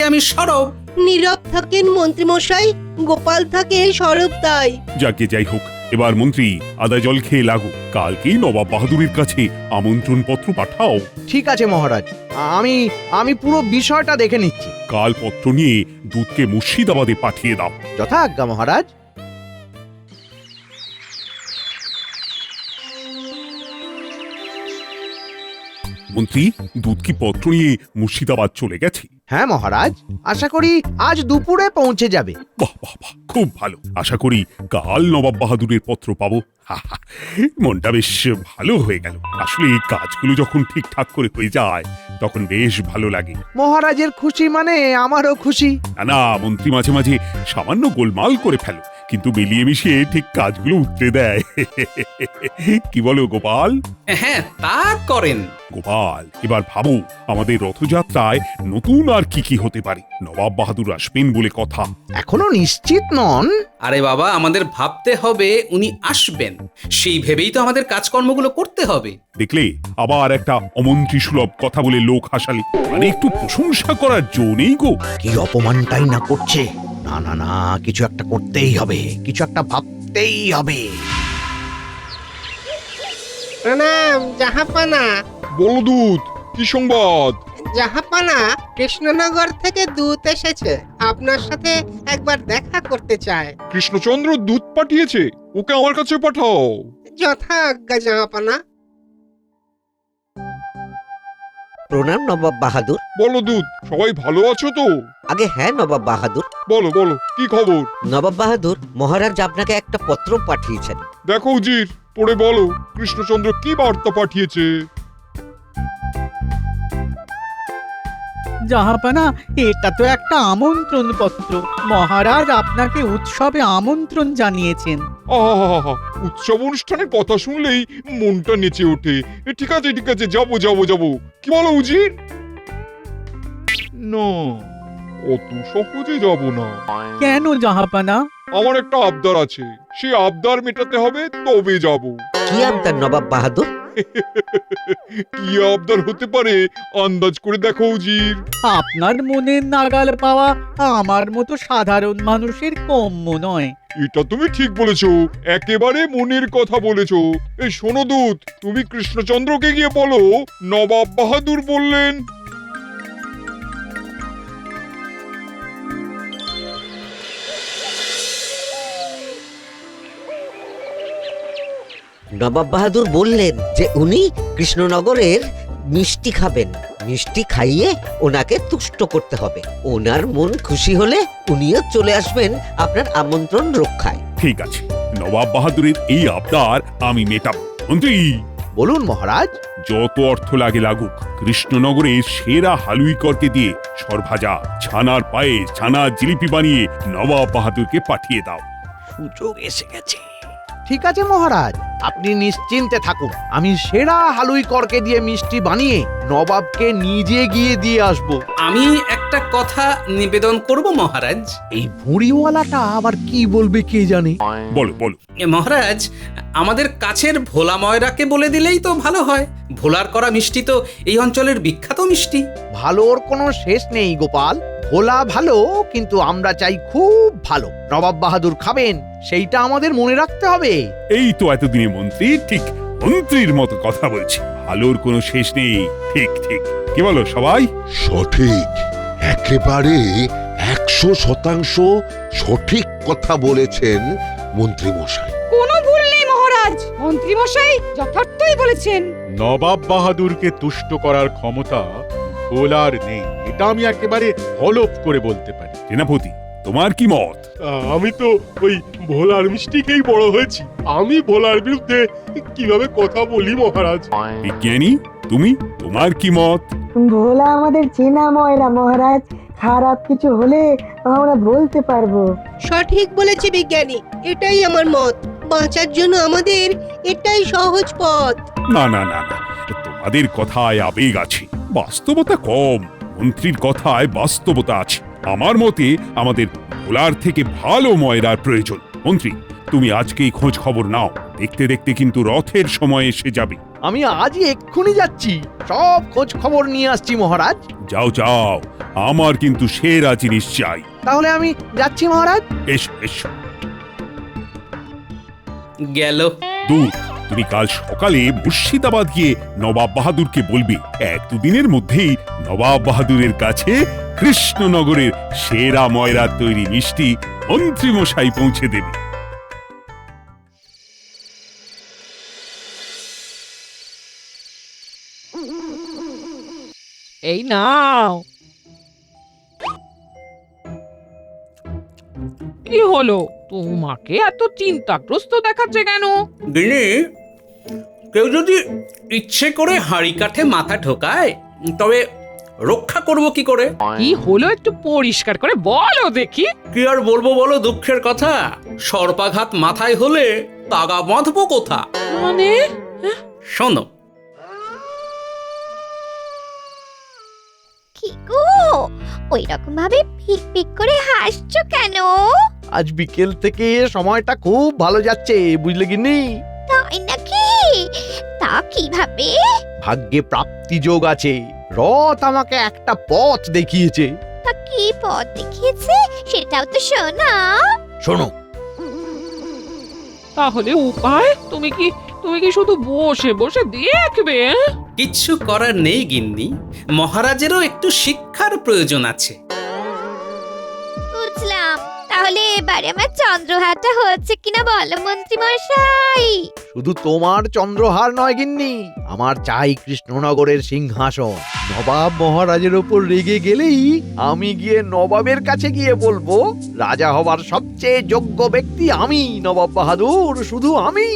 আমি সরব। নীরব থাকেন মন্ত্রীমশাই, গোপাল থাকে সরব তাই। যাকে যাই হোক, এবার মন্ত্রী আদা জল খেয়ে লাগো, কালকেই নবাব বাহাদুরের কাছে আমন্ত্রণ পত্র পাঠাও। ঠিক আছে মহারাজ, আমি আমি পুরো বিষয়টা দেখে নিচ্ছি। কাল পত্র নিয়ে দুধকে মুর্শিদাবাদে পাঠিয়ে দাও। যথাজ্ঞা মহারাজ। মন্ত্রী, দুধ কি পত্র নিয়ে মুর্শিদাবাদ চলে গেছে? হ্যাঁ মহারাজ, আশা করি আজ দুপুরে পৌঁছে যাবে। বাহ বাহ বাহ, খুব ভালো। আশা করি কাল নবাব বাহাদুরের পত্র পাবো। মনটা বেশ ভালো হয়ে গেল। আসলে এই কাজগুলো যখন ঠিকঠাক করে হয়ে যায় তখন বেশ ভালো লাগে। মহারাজের খুশি মানে আমারও খুশি। না মন্ত্রী মাঝে মাঝে সামান্য গোলমাল করে ফেলো, কিন্তু মিলিয়ে মিশিয়ে ঠিক কাজগুলো উতরে দেয়। কি বলো গোপাল? হ্যাঁ, তা করেন। গোপাল, এবার ভাবো আমাদের রথযাত্রায় নতুন আর কি কি হতে পারে। নবাব বাহাদুর আসবেন বলে কথা। এখনো নিশ্চিত নন? আরে বাবা, আমাদের ভাবতে হবে উনি আসবেন, সেই ভেবেই তো আমাদের কাজকর্মগুলো করতে হবে। দেখলে, আবার একটা অমন্ত্রী সুলভ কথা বলে লোক হাসালি। মানে একটু প্রশংসা করার জো নেই গো। কি অপমানটাই না করছে। না না না, কিছু একটা করতেই হবে, কিছু একটা ভাবতেই হবে। প্রণাম জাহাপানা। বলো দূত, কি সংবাদ? জাহাপানা, কৃষ্ণনগর থেকে দূত এসেছে, আপনার সাথে একবার দেখা করতে চায়। কৃষ্ণচন্দ্র দূত পাঠিয়েছে, ওকে আমার কাছে পাঠাও। যথাজ্ঞা জাহাপানা। প্রণাম নবাব বাহাদুর। বলো দূত, সবাই ভালো আছো তো? আগে হ্যাঁ নবাব বাহাদুর। বলো বলো, কি খবর? নবাব বাহাদুর, মহারাজ আপনাকে একটা পত্র পাঠিয়েছেন। দেখো উজির, পড়ে বলো কৃষ্ণচন্দ্র কি বার্তা পাঠিয়েছে। জাহাপানা, এটা তো একটা আমন্ত্রণ পত্র। মহারাজ আপনাকে উৎসবে আমন্ত্রণ জানিয়েছেন। আহা, উৎসব অনুষ্ঠানের কথা শুনলেই মনটা নেচে ওঠে। ঠিক আছে ঠিক আছে, যাবো যাবো যাবো। কি বলো উজির? না, অত সহজে যাব না। কেন জাহাপানা? আমার একটা আবদার আছে, সেই আবদার মেটাতে হবে, তবে যাব। কি আবদার নবাব বাহাদুর? কি আবদার হতে পারে আন্দাজ করে দেখো উজির। আপনার মনের নাগাল পাওয়া আমার মতো সাধারণ মানুষের কম্য নয়। এটা তুমি ঠিক বলেছো, একেবারে মনের কথা বলেছো। এই শোনো দূত, তুমি কৃষ্ণচন্দ্রকে গিয়ে বলো নবাব বাহাদুর বললেন। নবাব বাহাদুর বললেন যে উনি কৃষ্ণনগরের মিষ্টি খাবেন। মিষ্টি খাইয়ে ওনাকে তুষ্ট করতে হবে। ওনার মন খুশি হলে উনিও চলে আসবেন আপনার আমন্ত্রণ রক্ষায়। ঠিক আছে, নবাব বাহাদুরের এই আবদার আমি মেটাবো। মন্ত্রী, বলুন মহারাজ। যত অর্থ লাগে লাগুক, কৃষ্ণনগরের সেরা হালুইকরকে দিয়ে সরভাজা, ছানার পায়েস, ছানার জিলিপি বানিয়ে নবাব বাহাদুরকে পাঠিয়ে দাও। সুযোগ এসে গেছে। ঠিক আছে মহারাজ, আপনি নিশ্চিন্তে থাকুন। আমি সেরা হালুই করকে দিয়ে মিষ্টি বানিয়ে নবাবকে নিজে গিয়ে দিয়ে আসব। আমি একটা কথা নিবেদন করব মহারাজ। এই ভুঁড়িওয়ালাটা আবার কি বলবে কে জানে। বলো বলো। মহারাজ, আমাদের কাছের ভোলা ময়রাকে বলে দিলেই তো ভালো হয়। ভোলার করা মিষ্টি তো এই অঞ্চলের বিখ্যাত মিষ্টি। ভালোর কোনো শেষ নেই গোপাল। ভোলা ভালো, কিন্তু আমরা চাই খুব ভালো। নবাব বাহাদুর খাবেন, সেইটা আমাদের মনে রাখতে হবে। এই তো এতদিনে মন্ত্রী ঠিক মন্ত্রীর মতো কথা বলছে। আলোর কোনো শেষ নেই। ঠিক ঠিক, কি বলো সবাই? সঠিক, একেবারে 100% সঠিক কথা বলেছেন মন্ত্রী মশাই। কোনো ভুল নেই মহারাজ, মন্ত্রী মশাই যথার্থই বলেছেন। নবাব বাহাদুরকে তুষ্ট করার ক্ষমতা ভোলার নেই, এটা আমি একেবারে হলফ করে বলতে পারি। সেনাপতি, তোমার কি মত? আমি তো ওই ভোলার মিষ্টিকেই বড় হয়েছি, আমি ভোলার বিরুদ্ধে কিভাবে কথা বলি মহারাজ? বিজ্ঞানী, তুমি, তোমার কি মত? ভোলা আমাদের চেনা ময়রা মহারাজ, খারাপ কিছু হলে আমরা বলতে পারবো। সঠিক বলেছে বিজ্ঞানী, এটাই আমার মত। বাঁচার জন্য আমাদের এটাই সহজ পথ। না না না না, তোমাদের কথায় আবেগ আছে, বাস্তবতা কম। মন্ত্রীর কথায় বাস্তবতা আছে। আমার মতে আমাদের ভোলার থেকে ভালো ময়রার প্রয়োজন। মন্ত্রী, তুমি আজকেই খোঁজ খবর নাও। দেখতে দেখতে কিন্তু রথের সময় এসে যাবে। আমি আজই এক্ষুনি যাচ্ছি, সব খোঁজ খবর নিয়ে আসছি মহারাজ। যাও যাও, আমার কিন্তু সেরা জিনিস চাই। তাহলে আমি যাচ্ছি মহারাজ। এসো এসো। গেল। দূর, তুমি কাল সকালে মুর্শিদাবাদ গিয়ে নবাব বাহাদুরকে বলবে 1-2 দিনের মধ্যেই নবাব বাহাদুরের কাছে কৃষ্ণনগরের সেরা ময়রার তৈরি মিষ্টি মন্ত্রীমশাই পৌঁছে দেবে। এই নাও। কি হলো, তোমাকে এত চিন্তাগ্রস্ত দেখাচ্ছে কেন? গিনি, কেউ যদি ইচ্ছে করে হাঁড়ি কাঠে মাথা ঢোকায় তবে রক্ষা করব কি করে? কি হলো একটু পরিষ্কার করে বলো দেখি। কি আর বলবো বলো, দুঃখের কথা। সর্পাঘাত মাথায় হলে তাগা বাঁধবো কোথা? মানে শোনো। কি গো, ওই রকম ভাবে ফিক ফিক করে হাসছো কেন? আজ বিকেল থেকে সময়টা খুব ভালো যাচ্ছে, বুঝলে গিন্নি? তাই নাকি? তা কিভাবে? ভাগ্যে প্রাপ্তি যোগ আছে। রথ আমাকে একটা পথ দেখিয়েছে। তা কি পথ দেখিয়েছে সেটাও তো শোনাও। শোনো। তাহলে উপায়? তুমি কি শুধু বসে বসে দেখবে? কিচ্ছু করার নেই গিন্নি, মহারাজেরও একটু শিক্ষার প্রয়োজন আছে। বুঝলাম। তাহলে এবারে আমার চন্দ্রহারটা হচ্ছে কিনা বলো মন্ত্রী মশাই। শুধু তোমার চন্দ্রহার নয় গিন্নি, আমার চাই কৃষ্ণনগরের সিংহাসন। নবাব মহারাজের ওপর রেগে গেলেই আমি গিয়ে নবাবের কাছে গিয়ে বলবো, রাজা হবার সবচেয়ে যোগ্য ব্যক্তি আমি, নবাব বাহাদুর, শুধু আমি।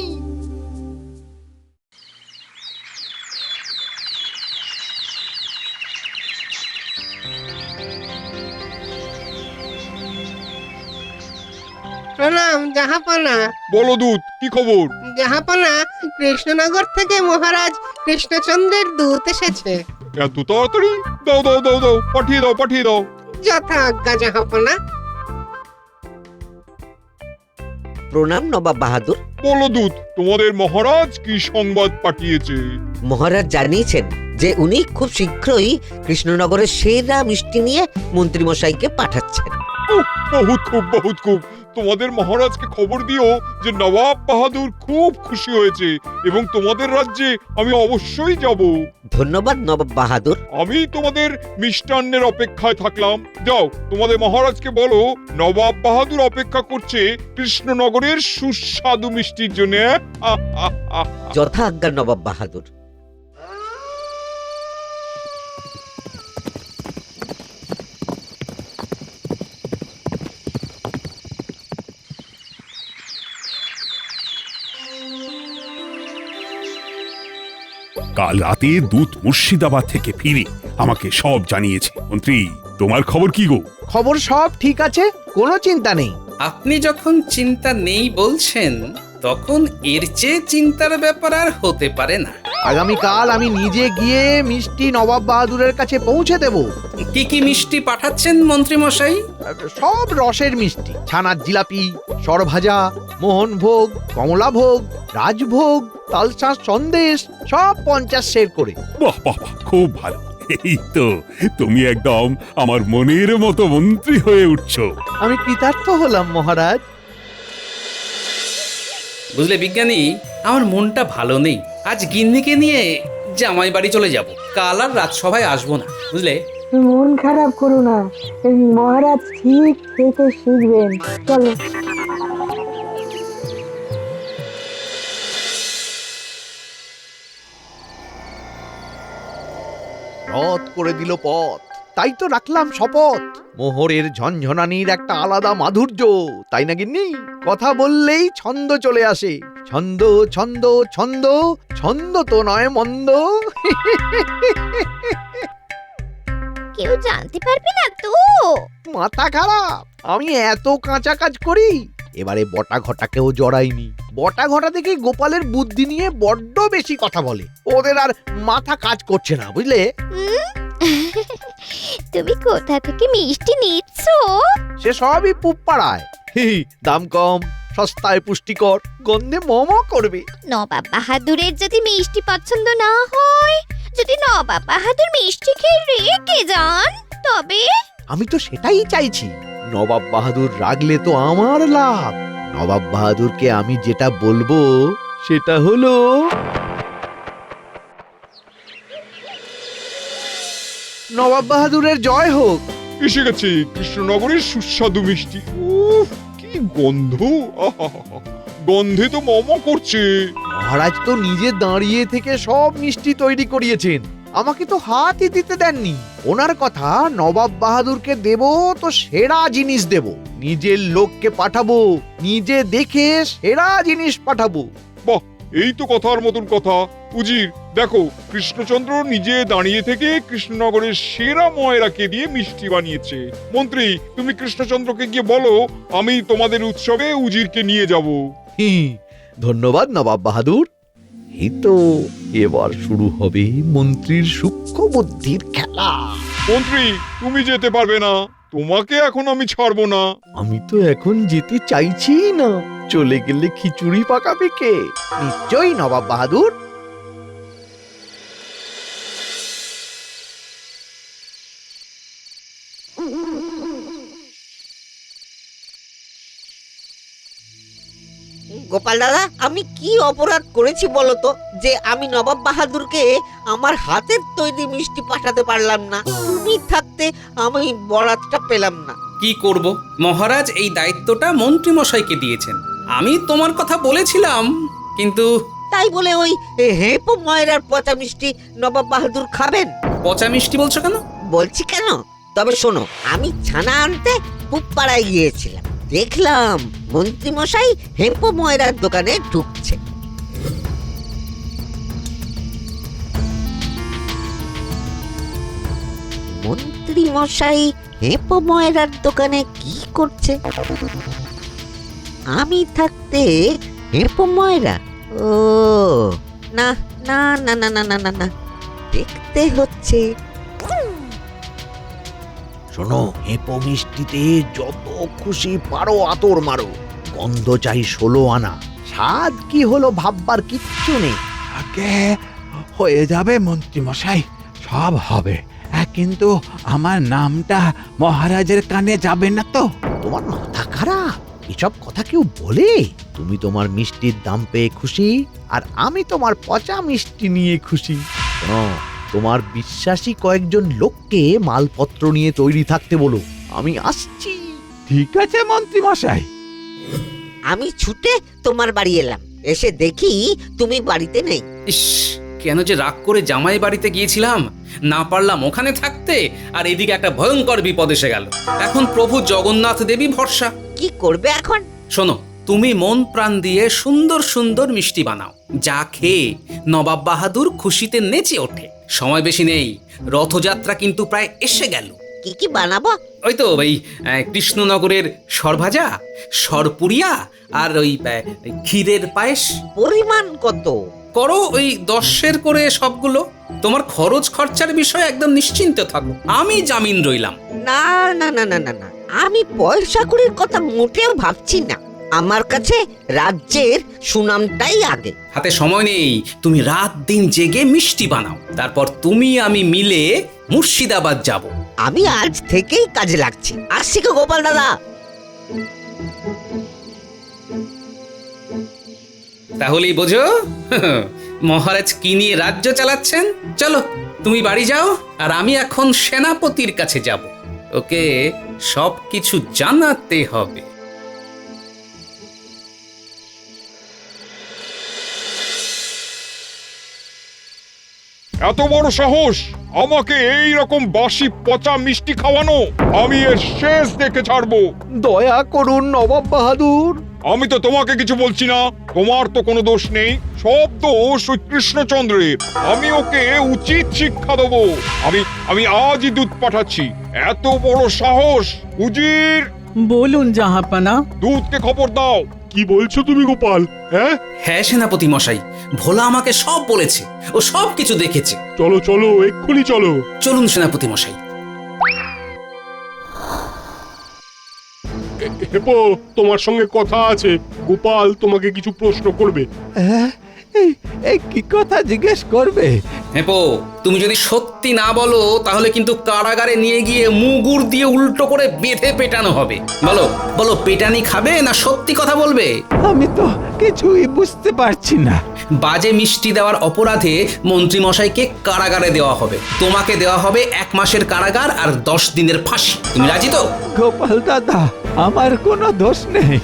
প্রণাম জাহাপনা। বলো দূত, কি খবর? জাহাপনা, কৃষ্ণনগর থেকে মহারাজ কৃষ্ণচন্দ্রের দূত এসেছে। এত তাড়াতাড়ি? দাও দাও দাও দাও, পাঠিয়ে দাও পাঠিয়ে দাও। যথা আজ্ঞা জাহাপনা। প্রণাম নবাব বাহাদুর। বলো দূত, তোমাদের মহারাজ কি সংবাদ পাঠিয়েছে? মহারাজ জানিয়েছেন যে উনি খুব শীঘ্রই কৃষ্ণনগরের সেরা মিষ্টি নিয়ে মন্ত্রীমশাইকে পাঠাচ্ছেন। বহুত খুব বহুত খুব। তোমাদের মহারাজকে খবর দিও যে নবাব বাহাদুর খুব খুশি হয়েছে এবং তোমাদের রাজ্যে আমি অবশ্যই যাব। ধন্যবাদ নবাব বাহাদুর। আমি তোমাদের মিষ্টান্নের অপেক্ষায় থাকলাম। যাও, তোমাদের মহারাজকে বলো নবাব বাহাদুর অপেক্ষা করছে কৃষ্ণনগরের সুস্বাদু মিষ্টির জন্য। যথা আজ্ঞা নবাব বাহাদুর। কাল রাতে দূত মুর্শিদাবাদ থেকে ফিরে আমাকে সব জানিয়েছে। মন্ত্রী, তোমার খবর কি গো? খবর সব ঠিক আছে, কোনো চিন্তা নেই। আপনি যখন চিন্তা নেই বলছেন, তখন এর চেয়ে চিন্তার ব্যাপার আর হতে পারে না। আগামীকাল আমি নিজে গিয়ে মিষ্টি নবাব বাহাদুরের কাছে পৌঁছে দেব। কি কি মিষ্টি পাঠাচ্ছেন মন্ত্রী মশাই? সব রসের মিষ্টি, ছানার জিলাপি, সরভাজা, মোহনভোগ, কমলাভোগ, রাজভোগ, তালচাঁদ সন্দেশ, সব 50 সের করে। বাহ বাহ বাহ, খুব ভালো। এই তো, তুমি একদম আমার মনের মতো মন্ত্রী হয়ে উঠছো। আমি কৃতার্থ হলাম মহারাজ। বুঝলে বিজ্ঞানী, আমার মনটা ভালো নেই। আজ গিন্নিকে নিয়ে জামাই বাড়ি চলে যাব। কাল আর রাজসভায় আসবো না, বুঝলে? মন খারাপ করো না, মহারাজ ঠিক খেতে শিখবেন। চলো। রথ করে দিল পথ, তাই তো রাখলাম শপথ। মোহরের ঝনঝনানির একটা আলাদা মাধুর্য, তাই না গিন্নি? কথা বললেই ছন্দ চলে আসে। ছন্দ ছন্দ ছন্দ, ছন্দ তো নয় মন্দ। কেউ জানতে পারবে না তো? মাথা খারাপ, আমি এত কাঁচা কাজ করি। এবারে বটা ঘটাকেও জড়াইনি। বটা ঘটা থেকে গোপালের বুদ্ধি নিয়ে বড্ড বেশি কথা বলে, ওদের আর মাথা কাজ করছে না, বুঝলে? তুমি কোথা থেকে মিষ্টি নিচ্ছ? সে সবই পুপ পাড়ায়। দাম কম, সস্তায় পুষ্টিকর, গন্ধে মম করবে। নবাব বাহাদুরের যদি মিষ্টি পছন্দ না হয়, যদি নবাব বাহাদুর মিষ্টি খেয়ে রেগে যান, তবে আমি তো সেটাই চাইছি। নবাব বাহাদুর রাগলে তো আমার লাভ। নবাব বাহাদুরকে আমি যেটা বলবো সেটা হলো, নবাব বাহাদুরের জয় হোক। এসে গেছে কৃষ্ণনগরের সুস্বাদু মিষ্টি। উফ, কি গন্ধ! আহাহাহা, গন্ধে তো মম করছে। মহারাজ তো নিজে দাঁড়িয়ে থেকে সব মিষ্টি তৈরি করিয়েছেন, আমাকে তো হাতই দিতে দেননি। ওনার কথা, নবাব বাহাদুরকে দেব তো সেরা জিনিস দেব, নিজের লোককে পাঠাবো, নিজে দেখে সেরা জিনিস পাঠাবো। বাহ, এই তো কথার মতন কথা। উজির, দেখো কৃষ্ণচন্দ্র নিজে দাঁড়িয়ে থেকে কৃষ্ণনগরের সেরা ময়রাকে দিয়ে মিষ্টি বানিয়েছে। মন্ত্রী, তুমি কৃষ্ণচন্দ্রকে গিয়ে বলো আমি তোমাদের উৎসবে উজিরকে নিয়ে যাব। ধন্যবাদ নবাব বাহাদুর। এই তো এবার শুরু হবে মন্ত্রীর সূক্ষ্ম বুদ্ধির খেলা। মন্ত্রী, তুমি যেতে পারবে না, তোমাকে এখন আমি ছাড়বো না। আমি তো এখন যেতে চাইছি না, চলে গেলে খিচুড়ি পাকাবে কে? নিশ্চয়ই নবাব বাহাদুর। গোপাল দাদা, আমি কি অপরাধ করেছি বলো তো, যে আমি নবাব বাহাদুরকে আমার হাতের তৈরি মিষ্টি পাঠাতে পারলাম না? তুমি থাকতে আমি বরাতটা পেলাম না। কি করব, মহারাজ এই দায়িত্বটা মন্ত্রী মশাইকে দিয়েছেন। আমি তোমার কথা বলেছিলাম, কিন্তু তাই বলে ওই হেপো ময়রার পচা মিষ্টি নবাব বাহাদুর খাবেন? পচা মিষ্টি বলছো কেন? বলছি কেন, তবে শোনো, আমি ছানা আনতে পুপাড়ায় গিয়েছিলাম, দেখলাম মন্ত্রী মশাই হেপো ময়রার দোকানে ঢুকছে। মন্ত্রী মশাই হেপো ময়রার দোকানে কি করছে? আমি থাকতে হেপো ময়রা? ও না না না না না না না না, দেখতে হচ্ছে। শোনো, হেপো মিষ্টিতে যত খুশি পারো আতর মারো, গন্ধ চাই 16 আনা, স্বাদ কি হলো ভাববার কিচ্ছু নেই। আগে হয়ে যাবে মন্ত্রী মশাই, সব হবে, কিন্তু আমার নামটা মহারাজের কানে যাবে না তো? তোমার মাথা খারাপ? এসব কথা কেউ বলে? তুমি তোমার মিষ্টির দাম পেয়ে খুশি, আর আমি তোমার পচা মিষ্টি নিয়ে খুশি। শোনো, তোমার বিশ্বাসী কয়েকজন লোককে মালপত্র নিয়ে তৈরি থাকতে বলো, আমি আসছি। ঠিক আছে মন্ত্রী মশাই। আমি ছুটে তোমার বাড়ি এলাম, এসে দেখি তুমি বাড়িতে নেই। ইস, কেন যে রাগ করে জামাই বাড়িতে গিয়েছিলাম, না পারলাম ওখানে থাকতে, আর এদিকে একটা ভয়ঙ্কর বিপদ এসে গেল। এখন প্রভু জগন্নাথ দেবী ভরসা। কি করবে এখন? শোনো, তুমি মন প্রাণ দিয়ে সুন্দর সুন্দর মিষ্টি বানাও, যা খেয়ে নবাব বাহাদুর খুশিতে নেচে ওঠে। সময় বেশি নেই, রথযাত্রা কিন্তু প্রায় এসে গেল। কি কি বানাবো? ওই তো ওই কৃষ্ণনগরের সরভাজা, সরপুরিয়া, আর ওই ক্ষীরের পায়েস। পরিমাণ কত? করো ওই 10 করে সবগুলো। তোমার খরচ খরচার বিষয়ে একদম নিশ্চিন্ত থাকো, আমি জামিন রইলাম। না না না না না না, আমি পয়সা কড়ির কথা মোটেও ভাবছি না। আমার কাছে রাজ্যের সুনামটাই আগে। হাতে সময় নেই, তুমি রাত দিন জেগে মিষ্টি বানাও, তারপর তুমি আমি মিলে মুর্শিদাবাদ যাব। আমি আজ থেকেই কাজে লাগছি। আসছি গো গোপাল দাদা। তাহলেই বোঝো মহারাজ কি নিয়ে রাজ্য চালাচ্ছেন। চলো তুমি বাড়ি যাও, আর আমি এখন সেনাপতির কাছে যাব, ওকে সবকিছু জানাতে হবে। এত বড় সাহস আমাকে এই রকম বাসি পচা মিষ্টি খাওয়ানো! আমি এর শেষ দেখে ছাড়বো। দয়া করুন নবাব বাহাদুর। আমি তো তোমাকে কিছু বলছি না, তোমার তো কোনো দোষ নেই, সব দোষ ওই কৃষ্ণচন্দ্রের। আমি ওকে উচিত শিক্ষা দেবো। আমি আজই দূত পাঠাচ্ছি। এত বড় সাহস! উজির, বলুন জাহাপানা। দূতকে খবর দাও। কি বলছো তুমি গোপাল? হ্যাঁ হ্যাঁ সেনাপতি মশাই, ভোলা আমাকে সব বলেছে, ও সব কিছু দেখেছে। চলো চলো, এক্ষুনি চলো। চলুন সেনাপতি মশাই। হেপো, তোমার সঙ্গে কথা আছে। গোপাল তোমাকে কিছু প্রশ্ন করবে। এই এই কি কথা জিজ্ঞেস করবে? হেপো, তুমি যদি সত্যি না বলো তাহলে কিন্তু কারাগারে নিয়ে গিয়ে মুগুর দিয়ে উল্টো করে বেঁধে পেটানো হবে। বলো বলো, পেটানি খাবে না সত্যি কথা বলবে? আমি তো কিছুই বুঝতে পারছি না। বাজে মিষ্টি দেওয়ার অপরাধে মন্ত্রী মশাইকে কারাগারে দেওয়া হবে। তোমাকে দেওয়া হবে 1 মাসের কারাগার আর 10 দিনের ফাঁসি। তুমি রাজি তো? গোপাল দাদা, আমার কোনো দোষ নেই।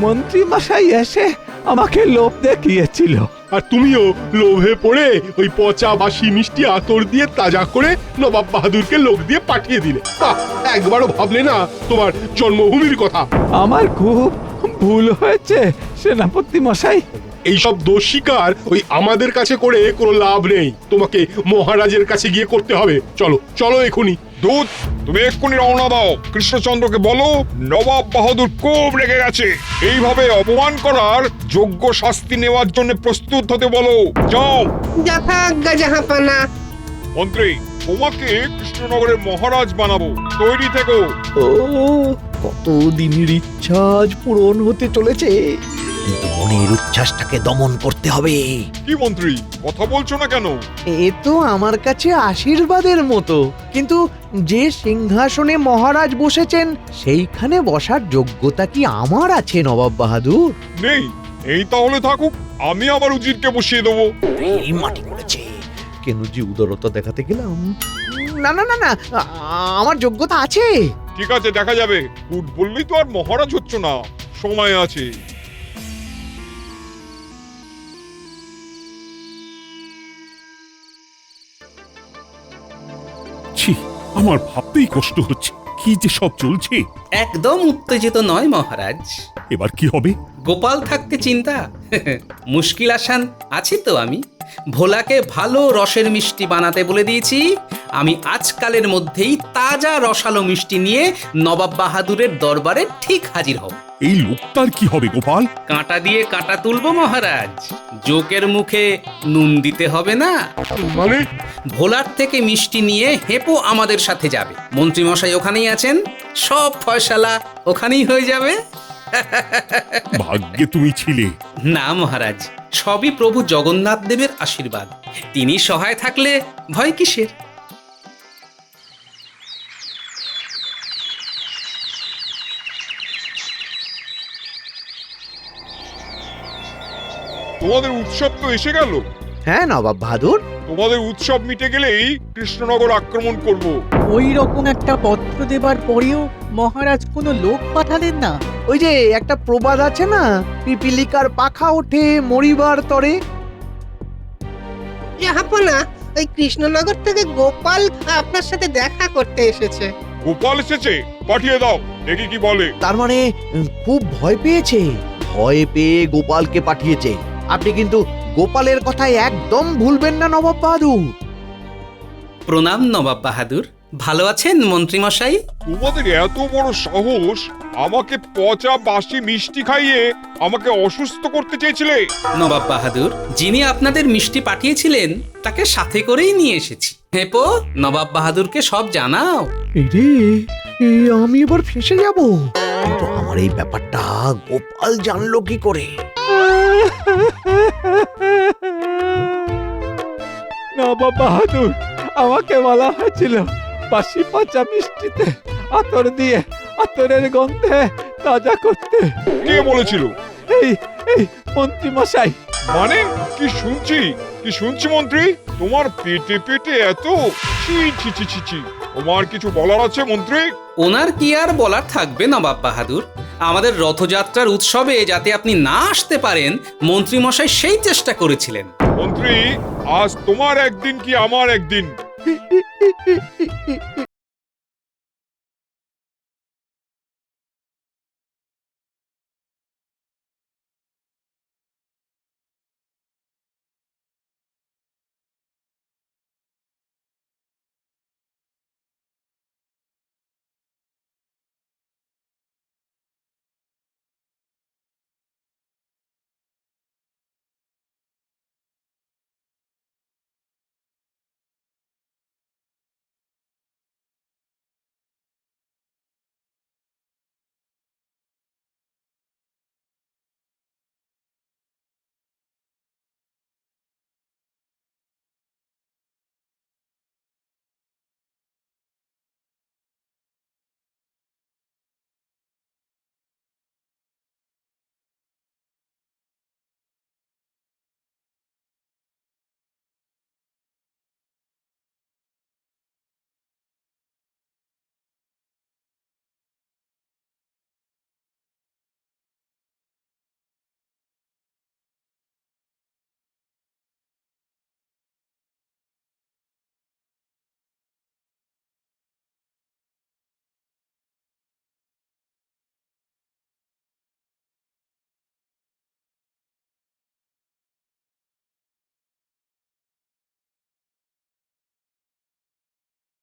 মন্ত্রী মশাই এসে আমাকে লোভ দেখিয়েছিল। আর তুমিও লোভে পড়ে ওই পচা বাসি মিষ্টি আতর দিয়ে তাজা করে নবাব বাহাদুরকে লোক দিয়ে পাঠিয়ে দিলে। বাহ, একবারও ভাবলে না তোমার জন্মভূমির কথা? আমার খুব ভুল হয়েছে সেনাপতি মশাই। এইসব দোষ স্বীকার ওই আমাদের কাছে করে কোনো লাভ নেই। তোমাকে মহারাজের কাছে গিয়ে করতে হবে। চলো চলো এখনই। দূত, তুমি এক্ষুনি রওনা দাও। কৃষ্ণচন্দ্রকে বলো নবাব বাহাদুর খুব রেগে গেছে। এইভাবে অপমান করার যোগ্য শাস্তি নেওয়ার জন্য প্রস্তুত হতে বলো। যাও। যথাজ্ঞা জাহাপানা। মন্ত্রী, তোমাকে কৃষ্ণনগরের মহারাজ বানাবো। তৈরি থেকো। ও, কত দিনের ইচ্ছা আজ পূরণ হতে চলেছে, কিন্তু মনের উচ্ছ্বাসটাকে দমন করতে হবে। কি মন্ত্রী, কথা বলছো না কেন? এ তো আমার কাছে আশীর্বাদের মতো, কিন্তু যে সিংহাসনে মহারাজ বসেছেন সেইখানে বসার যোগ্যতা কি আমার আছে নবাব বাহাদুর? নেই। এই তাহলে থাকুক, আমি আবার উজিরকে বসিয়ে দেবো। এই মাটি করেছে, কেন যে উদারতা দেখাতে গেলাম। না না না না, আমার যোগ্যতা আছে। ঠিক আছে, দেখা যাবে। উঠ বললেই তো আর মহারাজ হচ্ছ না, সময় আছে। ছি, আমার ভাবতেই কষ্ট হচ্ছে কি যে সব চলছে। একদম উত্তেজিত নয় মহারাজ। এবার কি হবে? গোপাল থাকতে চিন্তা? মুশকিল আসান আছি তো আমি। ভোলাকে ভালো রসের মিষ্টি বানাতে বলে দিয়েছি। আমি আজকালের মধ্যেই তাজা রসালো মিষ্টি নিয়ে নবাব বাহাদুরের দরবারে ঠিক হাজির হব। এই লোকটার কি হবে গোপাল? কাঁটা দিয়ে কাঁটা তুলবো মহারাজ। জোকের মুখে নুন দিতে হবে না। মানে? ভোলার থেকে মিষ্টি নিয়ে হেপো আমাদের সাথে যাবে। মন্ত্রী মশাই ওখানেই আছেন, সব ফয়সালা ওখানেই হয়ে যাবে। ভাগ্যে তুমি ছিলে। না মহারাজ, সবই প্রভু জগন্নাথ দেবের আশীর্বাদ। তিনি সহায় থাকলে ভয় কিসের? তোমাদের উৎসব তো এসে গেল। হ্যাঁ নবাব বাহাদুর, তোমাদের উৎসব মিটে গেলেই কৃষ্ণনগর আক্রমণ করব। ওই রকম একটা পত্র দেবার পরেও মহারাজ কোনো লোক পাঠালেন না। ওই যে একটা প্রবাদ আছে না, পিপিলিকার পাখা ওঠে মরিবার তরে। জাহাপানা, ওই কৃষ্ণনগর থেকে গোপাল আপনার সাথে দেখা করতে এসেছে। গোপাল এসেছে? পাঠিয়ে দাও, দেখি কি বলে। তার মানে খুব ভয় পেয়েছে। ভয় পেয়ে গোপালকে পাঠিয়েছে। আপনি কিন্তু গোপালের কথায় একদম ভুলবেন না নবাব বাহাদুর। প্রণাম নবাব বাহাদুর। ভালো আছেন মন্ত্রী মশাই? তোমাদের এত বড় সাহস, আমাকে পচা বাসি মিষ্টি খাইয়ে আমাকে অসুস্থ করতে চেয়েছিলে? নবাব বাহাদুর, যিনি আপনাদের মিষ্টি পাঠিয়েছিলেন তাকে সাথে করেই নিয়ে এসেছি। হেপো, নবাব বাহাদুরকে সব জানাও। রে, আমি এবার ফেঁসে যাব। কিন্তু আমার এই ব্যাপারটা গোপাল জানলো কি করে? নবাব বাহাদুর, আমাকে বলা হয়েছিল বাসি পচা মিষ্টিতে আতর দিয়ে আতরের গন্ধে তাজা করতে। কে বলেছিল? এই এই মন্ত্রী মশাই। মানে কি শুনছি মন্ত্রী? তোমার পেটে পেটে এত? ছি ছি ছি ছি ছি। তোমার কিছু বলার আছে মন্ত্রী? ওনার কি আর বলার থাকবে নবাব বাহাদুর। আমাদের রথযাত্রার উৎসবে যাতে আপনি না আসতে পারেন মন্ত্রী মশাই সেই চেষ্টা করেছিলেন। মন্ত্রী, আজ তোমার একদিন কি আমার একদিন?